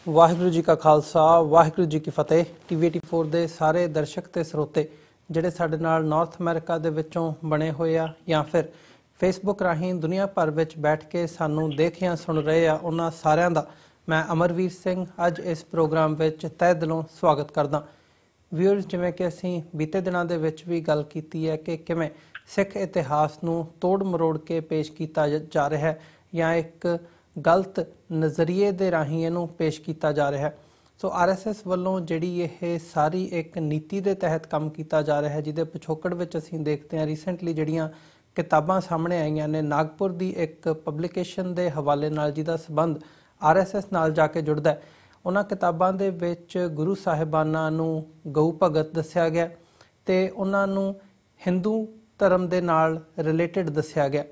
वाहिगुरू जी का खालसा वाहिगुरू जी की फतेह। TV84 ਦੇ ਸਾਰੇ ਦਰਸ਼ਕ ਤੇ ਸਰੋਤੇ ਜਿਹੜੇ ਸਾਡੇ ਨਾਲ ਨਾਰਥ ਅਮਰੀਕਾ ਦੇ ਵਿੱਚੋਂ ਬਣੇ ਹੋਏ ਆ ਜਾਂ ਫਿਰ ਫੇਸਬੁੱਕ ਰਾਹੀਂ ਦੁਨੀਆ ਭਰ ਵਿੱਚ ਬੈਠ ਕੇ ਸਾਨੂੰ ਦੇਖ ਜਾਂ ਸੁਣ ਰਹੇ ਆ, ਉਹਨਾਂ ਸਾਰਿਆਂ ਦਾ ਮੈਂ ਅਮਰਵੀਰ ਸਿੰਘ ਅੱਜ ਇਸ ਪ੍ਰੋਗਰਾਮ ਵਿੱਚ ਤਹਿ ਦਿਲੋਂ ਸਵਾਗਤ ਕਰਦਾ। ਵਿਊਅਰਸ, ਜਿਵੇਂ ਕਿ ਅਸੀਂ ਬੀਤੇ ਦਿਨਾਂ ਦੇ ਵਿੱਚ ਵੀ ਗੱਲ ਕੀਤੀ ਹੈ ਕਿ ਕਿਵੇਂ ਸਿੱਖ ਇਤਿਹਾਸ ਨੂੰ ਤੋੜ ਮਰੋੜ ਕੇ ਪੇਸ਼ ਕੀਤਾ ਜਾ ਰਿਹਾ ਹੈ ਜਾਂ ਇੱਕ गलत नज़रिए के राही इनू पेश किया जा रहा है। सो RSS वालों जिहड़ी ये सारी एक नीति के तहत काम किया जा रहा है, जिहदे पिछोकड़ विच असीं देखते हैं रिसेंटली जिहड़ियां किताबां सामने आईयां ने नागपुर की एक पब्लिकेशन के हवाले नाल जिहदा संबंध RSS नाल जाके जुड़दा है। उन्हां किताबां दे विच गुरु साहिबानां नूं गऊ भगत दस्सिया गया ते उन्हां नूं हिंदू धर्म दे नाल रिलेटेड दस्सिया गया।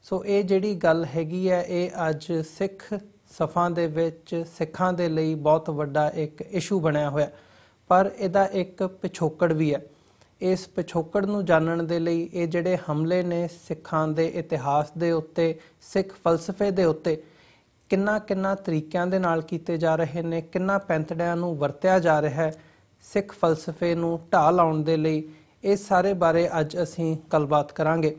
सो ये जिहड़ी गल हैगी है ये अज सिख सफ़ां दे विच सिखां दे लई बहुत वड्डा एक इशू बनया होया, पर इहदा एक पिछोकड़ भी है। इस पिछोकड़ नूं जानण दे लई ये जिहड़े हमले ने सिखां दे इतिहास दे उत्ते सिख फलसफे दे उत्ते किन्ना किन्ना तरीकिਆਂ दे नाल कीते जा रहे ने, किन्ना पैंतड़िਆਂ नूं वरतिया जा रहा है सिख फलसफे नूं ढाह लाउण दे लई, इस सारे बारे अज असीं गलबात करांगे।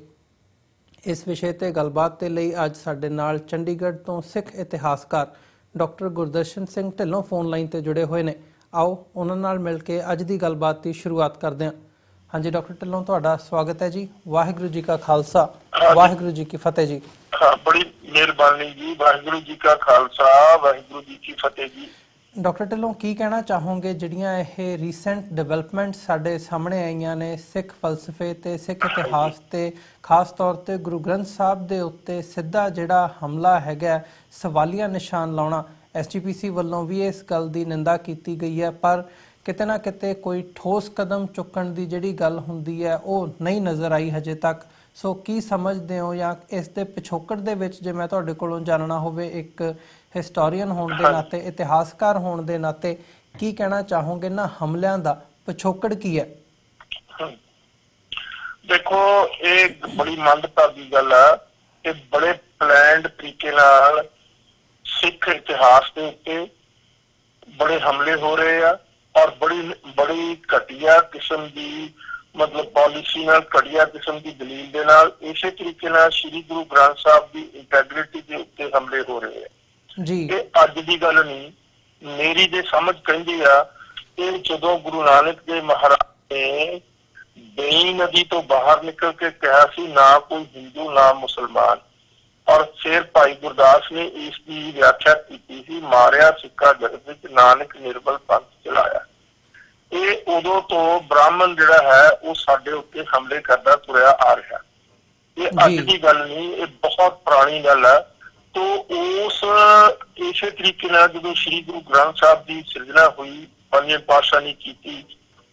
इस विषय ते गलबात के लिए अज साडे नाल चंडीगढ़ तो सिख इतिहासकार doctor Gurdarshan Singh Dhillon phone line ते जुड़े हुए ने। आओ उन्हां नाल मिल के अज की गलबात की शुरुआत करते हैं। हाँ जी डॉक्टर ढिल्लों, तुहाडा स्वागत है जी। वाहिगुरू जी का खालसा वाहिगुरू जी की फतेह जी। हाँ, बड़ी मेहरबानी जी। वाहिगुरू जी का खालसा वाहिगुरू जी की फतेह जी। डॉक्टर ढिल्लों, की कहना चाहोगे जिहड़ियां ये रीसेंट डिवेलपमेंट साडे सामने आईयां ने सिख फलसफे ते सिख इतिहास ते खास तौर ते गुरु ग्रंथ साहब दे उत्ते सीधा जिहड़ा हमला हैगा सवालिया निशान लाउणा, SGPC ਵੱਲੋਂ भी इस गल की निंदा की गई है, पर किते ना किते कोई ठोस कदम चुकण की जिहड़ी गल हुंदी है वो नहीं नज़र आई हजे तक। सो की समझते हो या इस दे पिछोकड़ दे विच जे मैं तुहाडे कोलों जानना होवे एक हिस्टोरीयन होने के नाते इतिहासकार होने के नाते की कहना चाहोगे ना हमलियां दा पिछोकड़ की है? देखो, एक बड़ी मंदभागी गल है कि बड़े प्लान्ड तरीके नाल सिख इतिहास के उत्ते बड़े हमले हो रहे हैं और बड़ी घटिया किस्म की मतलब पॉलिसी नाल घटिया किस्म की दलील दे नाल इसे तरीके नाल श्री गुरु ग्रंथ साहब की इंटैग्रिटी के उत्ते हमले हो रहे हैं जी। ये अज की गल नहीं, मेरी जे समझ कहती है कि जदों गुरु नानक देव महाराज ने बेई नदी तो बाहर निकल के कहा सी ना कोई हिंदू ना मुसलमान, और फिर भाई गुरदास ने इसकी व्याख्या की थी मारिया सिक्का जगत विच नानक निर्बल पंथ चलाया। ये उदों तो ब्राह्मण जिहड़ा है वो साडे उत्ते हमले करदा तुरया आ रहा। ये अज की गल नहीं, ये बहुत पुरानी गल है। तो उस इसे तरीके नाल जदों श्री गुरु ग्रंथ साहब की सिरजना हुई, पंजे पातशाह ने की,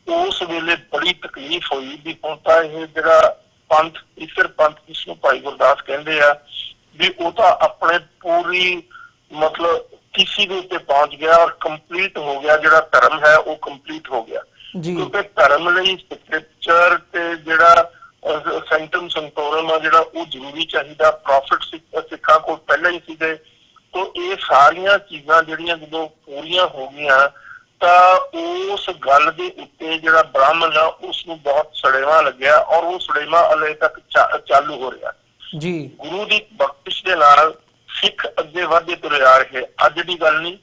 उस वेले बड़ी तकलीफ हुई भी हुण तां इह जिहड़ा पंथ ईसर पंथ जिसनूं भाई गुरदास कहंदे आ भी वो तो अपने पूरी मतलब किसी के उत्ते पहुंच गया और कंप्लीट हो गया। जिहड़ा धर्म है वो कंप्लीट हो गया, क्योंकि धर्म लई स्क्रिप्चर ते जिहड़ा सेंटम संतोरम आ जिहड़ा वो जरूरी चाहिदा। प्रॉफिट सिखां कोल पहले ही सीगे। तो ये सारियां चीज़ां जिहड़ियां जदों पूरीआं हो गईयां तां उस गल दे उत्ते जिहड़ा ब्राह्मण आ उसनूं बहुत सड़ेवा लग्या और वो सड़ेवा हले तक चालू हो रहा जी। गुरु की बख्शिश दे नाल सिख अगे वधदे तुरे आ रहे। अज की गल नहीं,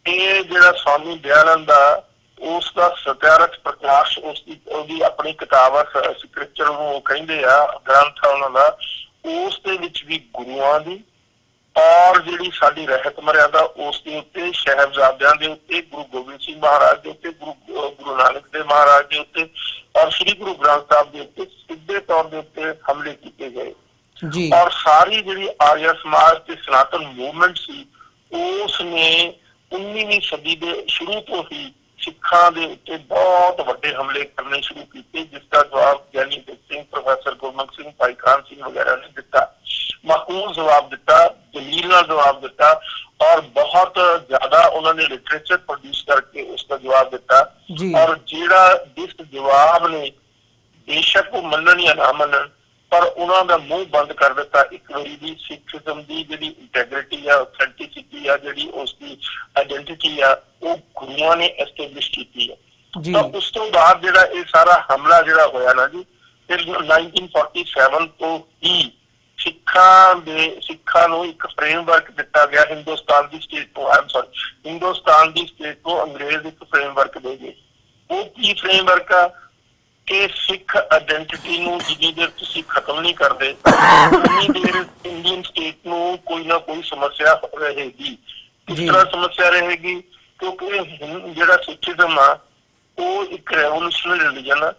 ये जिहड़ा स्वामी दयानंद आ उसका सत्यारथ प्रकाश उसकी अपनी किताब स्क्रिप्चर वो कहिंदे आ ग्रंथ आ उन्हां दा, उस दे विच भी गुरुआं दी और जिहड़ी साडी रहत मर्यादा उस दे उत्ते साहिबजादियां दे उत्ते गुरु गोबिंद सिंह महाराज दे उत्ते गुरु नानक देव महाराज दे उत्ते और श्री गुरु ग्रंथ साहब दे उत्ते सीधे तौर दे उत्ते हमले कीते गए जी। और सारी जिहड़ी आर्य समाज ते सनातन मूवमेंट सी उसने 19वीं सदी के शुरू तो ही सिखां दे उत्ते बहुत वड्डे हमले करने शुरू किए, जिसका जवाब ज्ञानी दीप सिंह, प्रोफैसर गुरमुख सिंह, भाई खान सिंह वगैरह ने दिता। माकूल जवाब दिता, दलील नाल जवाब दिता और बहुत ज्यादा उन्होंने लिटरेचर प्रोड्यूस करके उसका जवाब दिता। और जिहड़ा जिस जवाब ने बेशक वो मनन या ना मनन ਪਰ ਉਹਨਾਂ ਦਾ ਮੂੰਹ ਬੰਦ ਕਰ ਦਿੱਤਾ ਇੱਕ ਵਾਰੀ ਦੀ ਸਿੱਖੀਜ਼ਮ ਦੀ ਜਿਹੜੀ ਇੰਟੈਗ੍ਰਿਟੀ ਆ, ਆਥੈਂਟਿਸਿਟੀ ਆ, ਜਿਹੜੀ ਉਸਦੀ ਆਇਡੈਂਟਿਟੀ ਆ, ਉਹ ਗੁਰੂਆਂ ਨੇ ਐਸਟੈਬਲਿਸ਼ ਕੀਤੀ ਆ। ਤਾਂ ਉਸ ਤੋਂ ਬਾਅਦ ਜਿਹੜਾ ਇਹ ਸਾਰਾ ਹਮਲਾ ਜਿਹੜਾ ਹੋਇਆ ਨਾ ਜੀ, ਫਿਰ 1947 ਤੋਂ ਹੀ ਸਿੱਖਾਂ ਨੂੰ ਇੱਕ ਫਰੇਮਵਰਕ ਦਿੱਤਾ ਗਿਆ ਹਿੰਦੁਸਤਾਨ ਦੀ ਸਟੇਟ ਤੋਂ ਅੰਗਰੇਜ਼ ਇੱਕ ਫਰੇਮਵਰਕ ਦੇ ਗਏ। ਉਹ ਕੀ ਫਰੇਮਵਰਕ ਆ ਕਿ ਸਿੱਖ ਆਇਡੈਂਟਿਟੀ ਨੂੰ ਜਿੰਨੀ ਦੇਰ ਤੁਸੀਂ ਖਤਮ ਨਹੀਂ ਕਰਦੇ ਉਨੀ ਦੇਰ ਇੰਡੀਅਨ ਸਟੇਟ ਨੂੰ ਕੋਈ ਨਾ ਕੋਈ ਸਮੱਸਿਆ ਰਹੇਗੀ। ਕਿਸ ਤਰ੍ਹਾਂ ਸਮੱਸਿਆ ਰਹੇਗੀ? ਕਿਉਂਕਿ ਜਿਹੜਾ ਸਿੱਖੀਜ਼ਮ ਆ ਉਹ ਇੱਕ ਰੈਵੋਲੂਸ਼ਨਰੀ ਰਿਲੀਜਨ ਆ,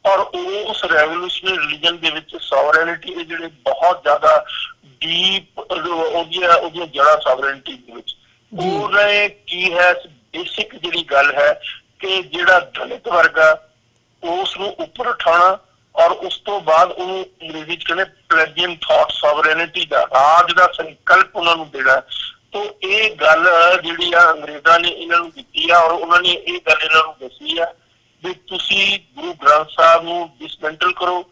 ਔਰ ਉਸ ਰੈਵੋਲੂਸ਼ਨਰੀ ਰਿਲੀਜਨ ਦੇ ਵਿੱਚ ਸੋਵਰੇਨਿਟੀ ਦੇ ਜਿਹੜੇ ਬਹੁਤ ਜ਼ਿਆਦਾ ਡੀਪ ਉਹਦੀਆਂ ਜੜ੍ਹਾਂ ਸੋਵਰੇਨਿਟੀ ਦੇ ਵਿੱਚ ਉਹਨੇ ਕੀ ਹੈ, ਬੇਸਿਕ ਜਿਹੜੀ ਗੱਲ ਹੈ ਕਿ ਜਿਹੜਾ ਦਲਿਤ ਵਰਗ ਆ ਉਸ ਨੂੰ ਉੱਪਰ ਉਠਾਉਣਾ, ਔਰ ਉਸ ਤੋਂ ਬਾਅਦ ਉਹਨੂੰ ਅੰਗਰੇਜ਼ੀ ਚ ਕਹਿੰਦੇ ਪਲੇਜੀਅਨ ਥਾਟ ਸੋਵਰੇਨਿਟੀ ਦਾ ਰਾਜ ਦਾ ਸੰਕਲਪ ਉਹਨਾਂ ਨੂੰ ਦੇਣਾ। ਤੋ ਇਹ ਗੱਲ ਜਿਹੜੀ ਆ ਅੰਗਰੇਜ਼ਾਂ ਨੇ ਇਹਨਾਂ ਨੂੰ ਦਿੱਤੀ ਆ, ਔਰ ਉਹਨਾਂ ਨੇ ਇਹ ਗੱਲ ਇਹਨਾਂ ਨੂੰ ਦੱਸੀ ਆ ਵੀ ਤੁਸੀਂ ਗੁਰੂ ਗ੍ਰੰਥ ਸਾਹਿਬ ਨੂੰ ਡਿਸਮੈਂਟਲ ਕਰੋ,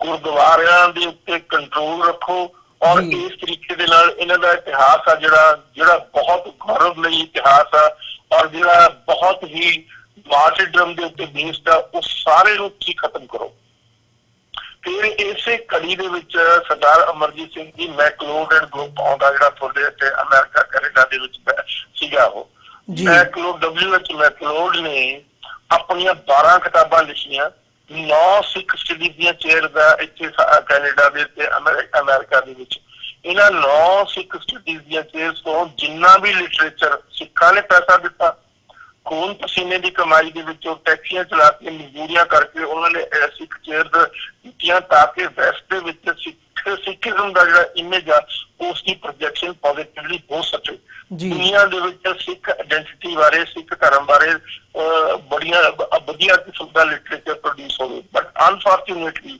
ਗੁਰਦੁਆਰਿਆਂ ਦੇ ਉੱਤੇ ਕੰਟਰੋਲ ਰੱਖੋ, ਔਰ ਇਸ ਤਰੀਕੇ ਦੇ ਨਾਲ ਇਹਨਾਂ ਦਾ ਇਤਿਹਾਸ ਆ ਜਿਹੜਾ ਬਹੁਤ ਗੌਰਵ ਲਈ ਇਤਿਹਾਸ ਆ, ਔਰ ਜਿਹੜਾ ਬਹੁਤ ਹੀ ਮਾਰਟੀਰਡਮ ਦੇ ਉੱਤੇ ਬੇਸਡ ਆ, ਉਹ ਸਾਰੇ ਨੂੰ ਤੁਸੀਂ ਖਤਮ ਕਰੋ। ਫਿਰ ਇਸੇ ਕੜੀ ਦੇ ਵਿੱਚ ਸਰਦਾਰ ਅਮਰਜੀਤ ਸਿੰਘ ਜੀ ਮੈਕਲੋਡ ਗਰੁੱਪ ਆਉਂਦਾ, ਜਿਹੜਾ ਤੁਹਾਡੇ ਇੱਥੇ ਅਮਰੀਕਾ ਕੈਨੇਡਾ ਦੇ ਵਿੱਚ ਸੀਗਾ, ਉਹ ਮੈਕਲੋਡ ਨੇ ਆਪਣੀਆਂ 12 ਕਿਤਾਬਾਂ ਲਿਖੀਆਂ, 9 ਸਿੱਖ ਸਟੱਡੀਜ਼ ਦੀਆਂ ਚੇਅਰਸ ਆ ਇੱਥੇ ਕੈਨੇਡਾ ਦੇ ਤੇ ਅਮਰੀਕਾ ਦੇ ਵਿੱਚ। ਇਹਨਾਂ 9 ਸਿੱਖ ਸਟੱਡੀਜ਼ ਦੀਆਂ ਚੇਅਰਸ ਤੋਂ ਜਿੰਨਾ ਵੀ ਲਿਟਰੇਚਰ ਸਿੱਖਾਂ ਨੇ ਪੈਸਾ ਦਿੱਤਾ, ਖੂਨ ਪਸੀਨੇ ਦੀ ਕਮਾਈ ਦੇ ਵਿੱਚੋਂ ਟੈਕਸੀਆਂ ਚਲਾ ਕੇ ਮਜ਼ਦੂਰੀਆਂ ਕਰਕੇ ਉਹਨਾਂ ਨੇ ਸਿੱਖ ਚੇਅਰਸ ਦਿੱਤੀਆਂ ਤਾਂ ਕਿ ਵੈਸਟ ਦੇ ਵਿੱਚ ਸਿੱਖੀਜ਼ਮ ਦਾ ਜਿਹੜਾ ਇਮੇਜ ਆ ਉਸ ਦੀ ਪ੍ਰੋਜੈਕਸ਼ਨ ਪੋਜ਼ਿਟਿਵਲੀ ਹੋ ਸਕੇ। ਦੁਨੀਆ ਦੇ ਵਿੱਚ ਸਿੱਖ ਆਇਡੈਂਟਿਟੀ ਬਾਰੇ, ਸਿੱਖ ਧਰਮ ਬਾਰੇ ਬੜੀਆਂ ਵਧੀਆ ਕਿਸਮ ਦਾ ਲਿਟਰੇਚਰ ਪ੍ਰੋਡਿਊਸ ਹੋਵੇ। ਬਟ ਅਨਫੋਰਚੂਨੇਟਲੀ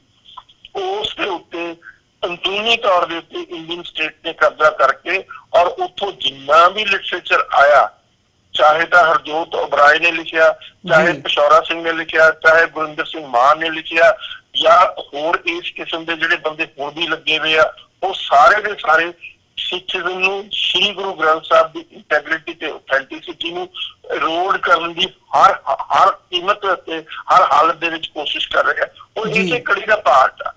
ਉਸ ਦੇ ਉੱਤੇ ਅੰਦਰੂਨੀ ਤੌਰ ਦੇ ਉੱਤੇ ਇੰਡੀਅਨ ਸਟੇਟ ਨੇ ਕਬਜ਼ਾ ਕਰਕੇ, ਔਰ ਉੱਥੋਂ ਜਿੰਨਾ ਵੀ ਲਿਟਰੇਚਰ ਆਇਆ, ਚਾਹੇ ਤਾਂ ਹਰਜੋਤ ਓਬਰਾਏ ਨੇ ਲਿਖਿਆ, ਚਾਹੇ ਪਿਸ਼ੌਰਾ ਸਿੰਘ ਨੇ ਲਿਖਿਆ, ਚਾਹੇ ਗੁਰਿੰਦਰ ਸਿੰਘ ਮਾਨ ਨੇ ਲਿਖਿਆ, ਜਾਂ ਹੋਰ ਇਸ ਕਿਸਮ ਦੇ ਜਿਹੜੇ ਬੰਦੇ ਹੁਣ ਵੀ ਲੱਗੇ ਹੋਏ ਆ, ਉਹ ਸਾਰੇ ਦੇ ਸਾਰੇ ਸਿੱਖੀਜ਼ਮ ਨੂੰ, ਸ਼੍ਰੀ ਗੁਰੂ ਗ੍ਰੰਥ ਸਾਹਿਬ ਦੀ ਇੰਟੈਗ੍ਰਿਟੀ ਤੇ ਆਥੈਂਟਿਸਿਟੀ ਨੂੰ ਰੋਡ ਕਰਨ ਦੀ ਹਰ ਕੀਮਤ ਅਤੇ ਹਰ ਹਾਲਤ ਦੇ ਵਿੱਚ ਕੋਸ਼ਿਸ਼ ਕਰ ਰਿਹਾ। ਉਹ ਇਸੇ ਕੜੀ ਦਾ ਪਾਰਟ ਆ।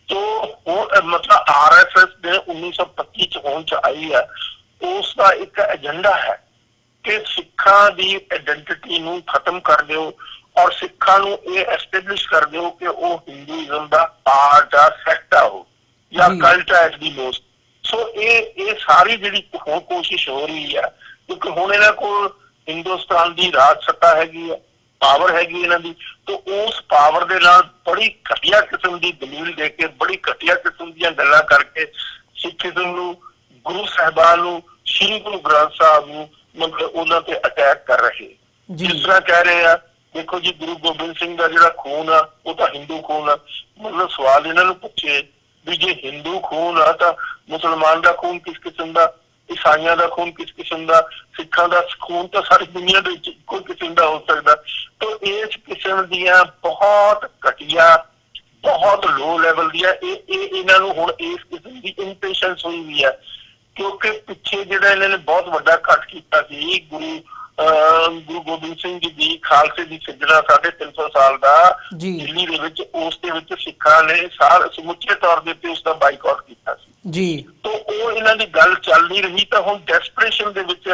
ਤੋ ਉਹ ਮਤਲਬ RSS ਦੇ 1925 ਚ ਹੋਂਦ ਚ ਆਈ ਹੈ, ਉਸ ਦਾ ਇੱਕ ਏਜੰਡਾ ਹੈ ਕਿ ਸਿੱਖਾਂ ਦੀ ਆਇਡੈਂਟਿਟੀ ਨੂੰ ਖਤਮ ਕਰ ਦਿਓ, ਔਰ ਸਿੱਖਾਂ ਨੂੰ ਇਹ ਐਸਟੈਬਲਿਸ਼ ਕਰ ਦਿਓ ਕਿ ਉਹ ਹਿੰਦੂਇਜ਼ਮ ਦਾ ਪਾਰਟ ਆ, ਸੈਕਟ ਆ ਉਹ, ਜਾਂ ਕਲਟ ਆ ਐਟ ਦੀ ਮੋਸਟ। ਸੋ ਇਹ ਸਾਰੀ ਜਿਹੜੀ ਹੁਣ ਕੋਸ਼ਿਸ਼ ਹੋ ਰਹੀ ਆ, ਕਿਉਂਕਿ ਹੁਣ ਇਹਨਾਂ ਕੋਲ ਹਿੰਦੁਸਤਾਨ ਦੀ ਰਾਜ ਸੱਤਾ ਹੈਗੀ ਆ, ਪਾਵਰ ਹੈਗੀ ਇਹਨਾਂ ਦੀ, ਤੇ ਉਸ ਪਾਵਰ ਦੇ ਨਾਲ ਬੜੀ ਘਟੀਆ ਕਿਸਮ ਦੀ ਦਲੀਲ ਦੇ ਕੇ, ਬੜੀ ਘਟੀਆ ਕਿਸਮ ਦੀਆਂ ਗੱਲਾਂ ਕਰਕੇ ਸਿੱਖੀਜ਼ਮ ਨੂੰ, ਗੁਰੂ ਸਾਹਿਬਾਨ ਨੂੰ, ਸ਼੍ਰੀ ਗੁਰੂ ਗ੍ਰੰਥ ਸਾਹਿਬ ਨੂੰ ਮਤਲਬ ਉਹਨਾਂ ਤੇ ਅਟੈਕ ਕਰ ਰਹੇ। ਜਿਸ ਤਰ੍ਹਾਂ ਕਹਿ ਰਹੇ ਆ, ਦੇਖੋ ਜੀ ਗੁਰੂ ਗੋਬਿੰਦ ਸਿੰਘ ਦਾ ਜਿਹੜਾ ਖੂਨ ਆ ਉਹ ਤਾਂ ਹਿੰਦੂ ਖੂਨ ਆ। ਮਤਲਬ ਸਵਾਲ ਇਹਨਾਂ ਨੂੰ ਪੁੱਛੇ ਵੀ ਜੇ ਹਿੰਦੂ ਖੂਨ ਆ ਤਾਂ ਮੁਸਲਮਾਨ ਦਾ ਖੂਨ ਕਿਸ ਕਿਸਮ ਦਾ, ਈਸਾਈਆਂ ਦਾ ਖੂਨ ਕਿਸ ਕਿਸਮ ਦਾ, ਸਿੱਖਾਂ ਦਾ ਖੂਨ ਤਾਂ ਸਾਰੀ ਦੁਨੀਆ ਦੇ ਵਿੱਚ ਇੱਕੋ ਕਿਸਮ ਦਾ ਹੋ ਸਕਦਾ। ਤਾਂ ਇਸ ਕਿਸਮ ਦੀਆਂ ਬਹੁਤ ਘਟੀਆ, ਬਹੁਤ ਲੋ ਲੈਵਲ ਦੀਆਂ ਇਹਨਾਂ ਨੂੰ ਹੁਣ ਇਸ ਕਿਸਮ ਦੀ ਇੰਪੇਸ਼ੈਂਸ ਹੋਈ ਵੀ ਹੈ, ਕਿਉਂਕਿ ਪਿੱਛੇ ਜਿਹੜਾ ਇਹਨਾਂ ਨੇ ਬਹੁਤ ਵੱਡਾ ਕੱਟ ਕੀਤਾ ਸੀ ਗੁਰੂ ਗੋਬਿੰਦ ਸਿੰਘ ਜੀ ਦੀ ਖਾਲਸੇ ਦੀ ਸਿਰਜਣਾ 350 ਸਾਲ ਦਾ ਦਿੱਲੀ ਦੇ ਵਿੱਚ, ਉਸ ਦੇ ਵਿੱਚ ਸਿੱਖਾਂ ਨੇ ਸਮੁੱਚੇ ਤੌਰ ਦੇ ਉੱਤੇ ਉਸ ਦਾ ਬਾਈਕਾਟ ਕੀਤਾ ਸੀ ਜੀ। ਤਾਂ ਉਹ ਇਹਨਾਂ ਦੀ ਗੱਲ ਚੱਲ ਨਹੀਂ ਰਹੀ, ਤਾਂ ਹੁਣ ਡੈਸਪਰੇਸ਼ਨ ਦੇ ਵਿੱਚ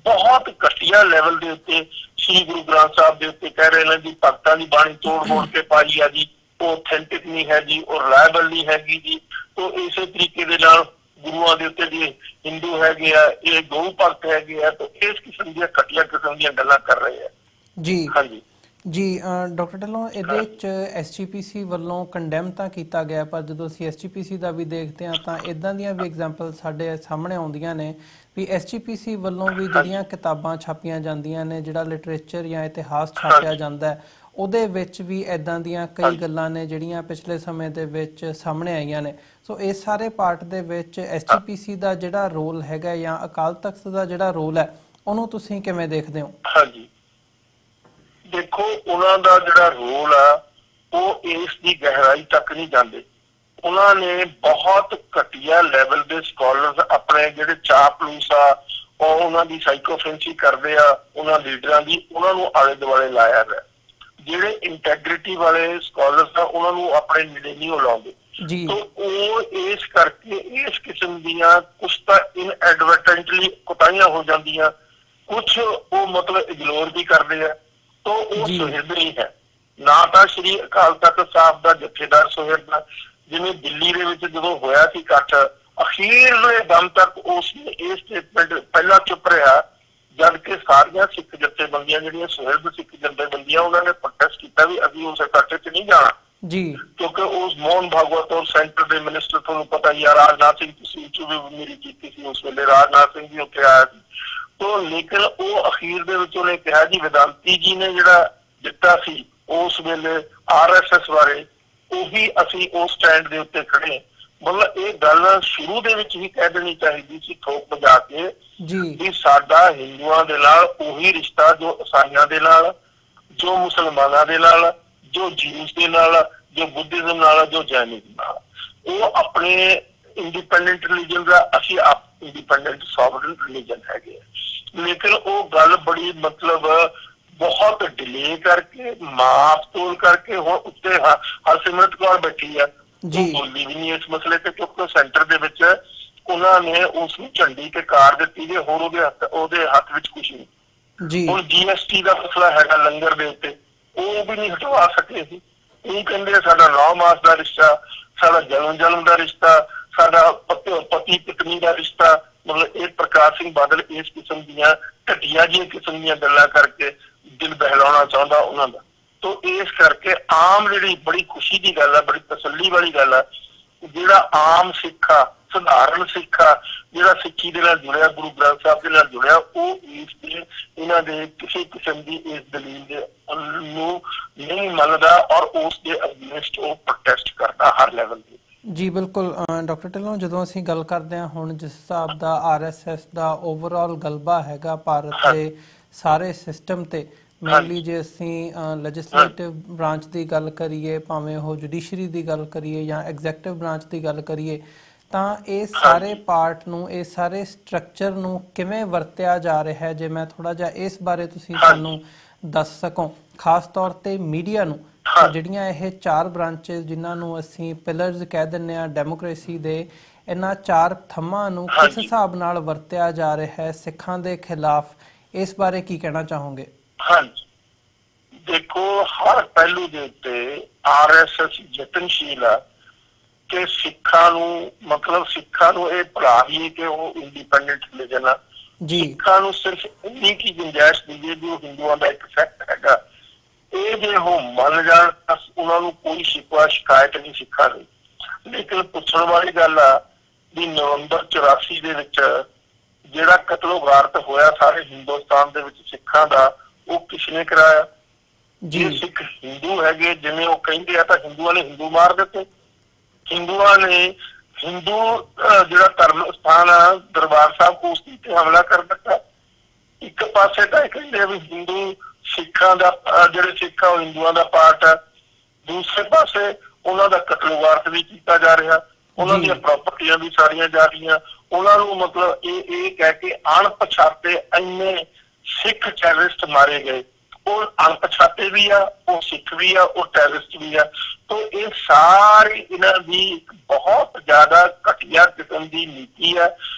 ਬਹੁਤ ਘਟੀਆ ਲੈਵਲ ਦੇ ਉੱਤੇ ਸ਼੍ਰੀ ਗੁਰੂ ਗ੍ਰੰਥ ਸਾਹਿਬ ਦੇ ਉੱਤੇ ਕਹਿ ਰਹੇ ਨੇ ਜੀ ਭਗਤਾਂ ਦੀ ਬਾਣੀ ਤੋੜ ਕੇ ਪਾਈ ਆ ਜੀ, ਉਹ ਅਥੈਂਟਿਕ ਨਹੀਂ ਹੈ ਜੀ, ਉਹ ਰਿਲਾਇਬਲ ਨਹੀਂ ਹੈਗੀ ਜੀ। ਤਾਂ ਇਸੇ ਤਰੀਕੇ ਦੇ ਨਾਲ ਗੁਰੂਆਂ ਦੇ ਉੱਤੇ ਜੇ ਹਿੰਦੂ ਹੈਗੇ ਆ, ਇਹ ਗਊ ਭਗਤ ਹੈਗੇ ਆ, ਤਾਂ ਇਸ ਕਿਸਮ ਦੀਆਂ ਘਟੀਆ ਕਿਸਮ ਦੀਆਂ ਗੱਲਾਂ ਕਰ ਰਹੇ ਆ ਜੀ। ਹਾਂਜੀ ਜੀ ਡਾਕਟਰ ਢਿੱਲੋਂ, ਇਹਦੇ 'ਚ SGPC ਵੱਲੋਂ ਕੰਡੈਮ ਤਾਂ ਕੀਤਾ ਗਿਆ, ਪਰ ਜਦੋਂ ਅਸੀਂ SGPC ਦਾ ਵੀ ਦੇਖਦੇ ਹਾਂ ਤਾਂ ਇੱਦਾਂ ਦੀਆਂ ਵੀ ਐਗਜ਼ਾਮਪਲ ਸਾਡੇ ਸਾਹਮਣੇ ਆਉਂਦੀਆਂ ਨੇ ਵੀ SGPC ਵੱਲੋਂ ਵੀ ਜਿਹੜੀਆਂ ਕਿਤਾਬਾਂ ਛਾਪੀਆਂ ਜਾਂਦੀਆਂ ਨੇ, ਜਿਹੜਾ ਲਿਟਰੇਚਰ ਜਾਂ ਇਤਿਹਾਸ ਛਾਪਿਆ ਜਾਂਦਾ, ਉਹਦੇ ਵਿੱਚ ਵੀ ਇੱਦਾਂ ਦੀਆਂ ਕਈ ਗੱਲਾਂ ਨੇ ਜਿਹੜੀਆਂ ਪਿਛਲੇ ਸਮੇਂ ਦੇ ਵਿੱਚ ਸਾਹਮਣੇ ਆਈਆਂ ਨੇ। ਸੋ ਇਸ ਸਾਰੇ ਪਾਰਟ ਦੇ ਵਿੱਚ SGPC ਦਾ ਜਿਹੜਾ ਰੋਲ ਹੈਗਾ ਜਾਂ ਅਕਾਲ ਤਖਤ ਦਾ ਜਿਹੜਾ ਰੋਲ ਹੈ, ਉਹਨੂੰ ਤੁਸੀਂ ਕਿਵੇਂ ਦੇਖਦੇ ਹੋ? ਹਾਂਜੀ, ਦੇਖੋ ਉਹਨਾਂ ਦਾ ਜਿਹੜਾ ਰੋਲ ਆ ਉਹ ਇਸ ਦੀ ਗਹਿਰਾਈ ਤੱਕ ਨਹੀਂ ਜਾਂਦੇ। ਉਹਨਾਂ ਨੇ ਬਹੁਤ ਘਟੀਆ ਲੈਵਲ ਦੇ ਸਕਾਲਰਸ ਆਪਣੇ ਜਿਹੜੇ ਚਾਪਲੂਸ ਆ ਉਹ ਉਹਨਾਂ ਦੀ ਸਾਈਕੋਫੈਂਸੀ ਕਰਦੇ ਆ ਉਹਨਾਂ ਲੀਡਰਾਂ ਦੀ, ਉਹਨਾਂ ਨੂੰ ਆਲੇ ਦੁਆਲੇ ਲਾਇਆ ਹੈ। ਜਿਹੜੇ ਇੰਟੈਗ੍ਰਿਟੀ ਵਾਲੇ ਸਕਾਲਰਸ ਆ ਉਹਨਾਂ ਨੂੰ ਆਪਣੇ ਨੇੜੇ ਨਹੀਂ ਲਾਉਂਦੇ। ਤੋ ਉਹ ਇਸ ਕਰਕੇ ਇਸ ਕਿਸਮ ਦੀਆਂ ਕੁਛ ਤਾਂ ਇਨਐਡਵਰਟੈਂਟਲੀ ਕੁਤਾਹੀਆਂ ਹੋ ਜਾਂਦੀਆਂ, ਕੁਛ ਉਹ ਮਤਲਬ ਇਗਨੋਰ ਵੀ ਕਰਦੇ ਆ। ਤੋ ਉਹ ਸੁਹਿਰਦ ਨਹੀਂ ਹੈ ਨਾ ਤਾਂ ਸ਼੍ਰੀ ਅਕਾਲ ਤਖਤ ਸਾਹਿਬ ਦਾ ਜਥੇਦਾਰ ਸੁਹਿਰਦ, ਜਿਵੇਂ ਦਿੱਲੀ ਦੇ ਵਿੱਚ ਜਦੋਂ ਹੋਇਆ ਸੀ ਇਕੱਠ, ਅਖੀਰਲੇ ਦਮ ਤੱਕ ਉਸਨੇ ਇਹ ਸਟੇਟਮੈਂਟ ਪਹਿਲਾਂ ਚੁੱਪ ਰਿਹਾ, ਜਦ ਕਿ ਸਾਰੀਆਂ ਸਿੱਖ ਜਥੇਬੰਦੀਆਂ ਜਿਹੜੀਆਂ ਸੁਹਿਰਦ ਸਿੱਖ ਜਥੇਬੰਦੀਆਂ ਉਹਨਾਂ ਨੇ ਪ੍ਰੋਟੈਸਟ ਕੀਤਾ ਵੀ ਅਸੀਂ ਉਸ ਇਕੱਠ 'ਚ ਨਹੀਂ ਜਾਣਾ ਜੀ, ਕਿਉਂਕਿ ਉਸ ਮੋਹਨ ਭਾਗਵਤ ਔਰ ਸੈਂਟਰ ਦੇ ਮਿਨਿਸਟਰ, ਤੁਹਾਨੂੰ ਪਤਾ ਹੀ ਆ, ਰਾਜਨਾਥ ਸਿੰਘ ਤੁਸੀਂ ਵੀ ਮੇਰੀ ਕੀਤੀ ਸੀ ਉਸ ਵੇਲੇ, ਰਾਜਨਾਥ ਸਿੰਘ ਵੀ ਉੱਥੇ ਆਇਆ ਸੀ। ਤੋ ਲੇਕਿਨ ਉਹ ਅਖੀਰ ਦੇ ਵਿੱਚ ਉਹਨੇ ਕਿਹਾ ਜੀ ਵਿਦਾਂਤੀ ਜੀ ਨੇ ਜਿਹੜਾ ਦਿੱਤਾ ਸੀ ਉਸ ਵੇਲੇ RSS ਬਾਰੇ, ਉਹੀ ਅਸੀਂ ਉਸ ਸਟੈਂਡ ਦੇ ਉੱਤੇ ਖੜੇ। ਮਤਲਬ ਇਹ ਗੱਲ ਸ਼ੁਰੂ ਦੇ ਵਿੱਚ ਹੀ ਕਹਿ ਦੇਣੀ ਚਾਹੀਦੀ ਸੀ ਠੋਕ ਵਜਾ ਕੇ ਵੀ ਸਾਡਾ ਹਿੰਦੂਆਂ ਦੇ ਨਾਲ ਉਹੀ ਰਿਸ਼ਤਾ ਜੋ ਈਸਾਈਆਂ ਦੇ ਨਾਲ, ਜੋ ਮੁਸਲਮਾਨਾਂ ਦੇ ਨਾਲ, ਜੋ ਜੀਊਸ ਦੇ ਨਾਲ, ਜੋ ਬੁੱਧਿਜ਼ਮ ਨਾਲ, ਜੋ ਜੈਨਿਜ਼ਮ ਨਾਲ। ਉਹ ਆਪਣੇ ਇੰਡੀਪੈਂਡੈਂਟ ਰਿਲੀਜਨ ਦਾ, ਅਸੀਂ ਆਪ ਇੰਡੀਪੈਂਡੈਂਟ ਸੋਵਰਨ ਰਿਲੀਜਨ ਹੈਗੇ। ਲੇਕਿਨ ਉਹ ਗੱਲ ਬੜੀ ਮਤਲਬ ਬਹੁਤ ਡਿਲੇ ਕਰਕੇ, ਮਾਫ ਤੋਲ ਕਰਕੇ ਹੁਣ ਉੱਤੇ ਹਰਸਿਮਰਤ ਕੌਰ ਬੈਠੀ ਆ, ਬੋਲੀ ਵੀ ਨਹੀਂ ਇਸ ਮਸਲੇ ਤੇ, ਕਿਉਂਕਿ ਸੈਂਟਰ ਦੇ ਵਿੱਚ ਉਹਨਾਂ ਨੇ ਉਸ ਨੂੰ ਝੰਡੀ ਤੇ ਕਾਰ ਦਿੱਤੀ ਜੇ ਹੋਰ ਉਹਦੇ ਹੱਥ ਵਿੱਚ ਕੁਛ ਨਹੀਂ। ਹੁਣ GST ਦਾ ਮਸਲਾ ਹੈਗਾ ਲੰਗਰ ਦੇ ਉੱਤੇ, ਉਹ ਵੀ ਨਹੀਂ ਹਟਵਾ ਸਕੇ ਸੀ। ਉਹ ਕਹਿੰਦੇ ਸਾਡਾ 9 ਮਾਸ ਦਾ ਰਿਸ਼ਤਾ, ਸਾਡਾ ਜਨਮ ਦਾ ਰਿਸ਼ਤਾ, ਸਾਡਾ ਪਤੀ ਪਤਨੀ ਦਾ ਰਿਸ਼ਤਾ। ਮਤਲਬ ਇਹ ਪ੍ਰਕਾਸ਼ ਸਿੰਘ ਬਾਦਲ ਇਸ ਕਿਸਮ ਦੀਆਂ ਘਟੀਆ ਜਿਹੀਆਂ ਕਿਸਮ ਦੀਆਂ ਗੱਲਾਂ ਕਰਕੇ ਦਿਲ ਬਹਿਲਾਉਣਾ ਚਾਹੁੰਦਾ ਉਹਨਾਂ ਦਾ। ਤੋ ਇਸ ਕਰਕੇ ਆਮ ਜਿਹੜੀ ਬੜੀ ਖੁਸ਼ੀ ਦੀ ਗੱਲ ਆ, ਬੜੀ ਤਸੱਲੀ ਵਾਲੀ ਗੱਲ ਆ, ਜਿਹੜਾ ਆਮ ਸਿੱਖ ਆ, ਸਧਾਰਨ ਸਿੱਖ ਆ, ਜਿਹੜਾ ਸਿੱਖੀ ਦੇ ਨਾਲ ਜੁੜਿਆ, ਗੁਰੂ ਗ੍ਰੰਥ ਸਾਹਿਬ ਦੇ ਨਾਲ ਜੁੜਿਆ, ਉਹ ਇਸ ਦੇ ਇਹਨਾਂ ਦੇ ਕਿਸੇ ਕਿਸਮ ਦੀ ਇਸ ਦਲੀਲ ਦੇ ਨੂੰ ਨਹੀਂ ਮੰਨਦਾ ਔਰ ਉਸ ਦੇ ਅਗੇਂਸਟ ਉਹ ਪ੍ਰੋਟੈਸਟ ਕਰਦਾ ਹਰ ਲੈਵਲ ਤੇ। ਜੀ ਬਿਲਕੁਲ ਡਾਕਟਰ ਢਿੱਲੋਂ, ਜਦੋਂ ਅਸੀਂ ਗੱਲ ਕਰਦੇ ਹਾਂ ਹੁਣ ਜਿਸ ਹਿਸਾਬ ਦਾ RSS ਦਾ ਓਵਰਆਲ ਗਲਬਾ ਹੈਗਾ ਭਾਰਤ ਦੇ ਸਾਰੇ ਸਿਸਟਮ ਤੇ, ਮੇਨਲੀ ਜੇ ਅਸੀਂ ਲੈਜਿਸਲੇਟਿਵ ਬ੍ਰਾਂਚ ਦੀ ਗੱਲ ਕਰੀਏ, ਭਾਵੇਂ ਉਹ ਜੁਡੀਸ਼ਰੀ ਦੀ ਗੱਲ ਕਰੀਏ ਜਾਂ ਐਗਜ਼ੈਕਟਿਵ ਬ੍ਰਾਂਚ ਦੀ ਗੱਲ ਕਰੀਏ, ਤਾਂ ਇਹ ਸਾਰੇ ਪਾਰਟ ਨੂੰ, ਇਹ ਸਾਰੇ ਸਟਰਕਚਰ ਨੂੰ ਕਿਵੇਂ ਵਰਤਿਆ ਜਾ ਰਿਹਾ ਹੈ, ਜੇ ਮੈਂ ਥੋੜਾ ਜਿਹਾ ਇਸ ਬਾਰੇ ਤੁਸੀਂ ਸਾਨੂੰ ਦੱਸ ਸਕੋ, ਖਾਸ ਤੌਰ ਤੇ ਮੀਡੀਆ ਨੂੰ, ਜਿਹੜੀਆਂ ਇਹ 4 ਬ੍ਰਾਂਚਿਸ ਜਿਨ੍ਹਾਂ ਨੂੰ ਅਸੀਂ ਪਿਲਰਸ ਕਹਿ ਦਿੰਦੇ ਹਾਂ ਡੈਮੋਕ੍ਰੇਸੀ ਦੇ, ਇਹਨਾਂ 4 ਥੰਮਾਂ ਨੂੰ ਕਿਸ ਹਿਸਾਬ ਨਾਲ ਵਰਤਿਆ ਜਾ ਰਿਹਾ ਹੈ ਸਿੱਖਾਂ ਦੇ ਖਿਲਾਫ, ਇਸ ਬਾਰੇ ਕੀ ਕਹਿਣਾ ਚਾਹੋਗੇ? ਹਾਂਜੀ, ਦੇਖੋ ਹਰ ਪਹਿਲੂ ਦੇ ਉੱਤੇ RSS ਯਤਨਸ਼ੀਲ ਆ ਕਿ ਸਿੱਖਾਂ ਨੂੰ ਇਹ ਭੁਲਾ ਦਈਏ ਕਿ ਉਹ ਇੰਡੀਪੈਂਡੈਂਟ ਰਿਲੀਜਨ ਆ। ਸਿੱਖਾਂ ਨੂੰ ਸਿਰਫ ਇੰਨੀ ਕੀ ਗੁੰਜਾਇਸ਼ ਦੀਏ ਵੀ ਉਹ ਹਿੰਦੂਆਂ ਦਾ ਇੱਕ ਸੈਕਟ ਹੈਗਾ। ਇਹ ਜੇ ਉਹ ਮੰਨ ਜਾਣ ਤਾਂ ਉਹਨਾਂ ਨੂੰ ਕੋਈ ਸ਼ਿਕਵਾ ਸ਼ਿਕਾਇਤ ਨਹੀਂ ਸਿੱਖਾਂ ਦੀ। ਲੇਕਿਨ ਪੁੱਛਣ ਵਾਲੀ ਗੱਲ ਆ ਵੀ ਨਵੰਬਰ 84 ਦੇ ਵਿੱਚ ਜਿਹੜਾ ਕਤਲੋ ਗਾਰਤ ਹੋਇਆ ਸਾਰੇ ਹਿੰਦੁਸਤਾਨ ਦੇ ਵਿੱਚ ਸਿੱਖਾਂ ਦਾ, ਉਹ ਕਿਸਨੇ ਕਰਾਇਆ? ਜੇ ਸਿੱਖ ਹਿੰਦੂ ਹੈਗੇ ਜਿਵੇਂ ਉਹ ਕਹਿੰਦੇ ਆ, ਤਾਂ ਹਿੰਦੂਆਂ ਨੇ ਹਿੰਦੂ ਮਾਰ ਦਿੱਤੇ। ਹਿੰਦੂਆਂ ਨੇ ਜਿਹੜਾ ਧਰਮ ਸਥਾਨ ਆ ਦਰਬਾਰ ਸਾਹਿਬ, ਉਸ ਤੇ ਹਮਲਾ ਕਰ ਦਿੱਤਾ। ਇੱਕ ਪਾਸੇ ਤਾਂ ਇਹ ਕਹਿੰਦੇ ਵੀ ਹਿੰਦੂ ਸਿੱਖਾਂ ਦਾ, ਜਿਹੜੇ ਸਿੱਖ ਆ ਉਹ ਹਿੰਦੂਆਂ ਦਾ ਪਾਰਟ ਆ, ਦੂਸਰੇ ਪਾਸੇ ਉਹਨਾਂ ਦਾ ਕਤਲੋਗਾਰਤ ਵੀ ਕੀਤਾ ਜਾ ਰਿਹਾ, ਉਹਨਾਂ ਦੀਆਂ ਪ੍ਰਾਪਰਟੀਆਂ ਵੀ ਸਾਰੀਆਂ ਜਾ ਰਹੀਆਂ। ਉਹਨਾਂ ਨੂੰ ਮਤਲਬ ਇਹ ਕਹਿ ਕੇ ਅਣਪਛਾਤੇ ਇੰਨੇ ਸਿੱਖ ਟੈਰਰਿਸਟ ਮਾਰੇ ਗਏ। ਉਹ ਅਣਪਛਾਤੇ ਵੀ ਆ, ਉਹ ਸਿੱਖ ਵੀ ਆ, ਉਹ ਟੈਰਰਿਸਟ ਵੀ ਆ। ਤੋ ਇਹ ਸਾਰੀ ਇਹਨਾਂ ਦੀ ਇੱਕ ਬਹੁਤ ਜ਼ਿਆਦਾ ਘਟੀਆ ਕਿਸਮ ਦੀ ਨੀਤੀ ਆ,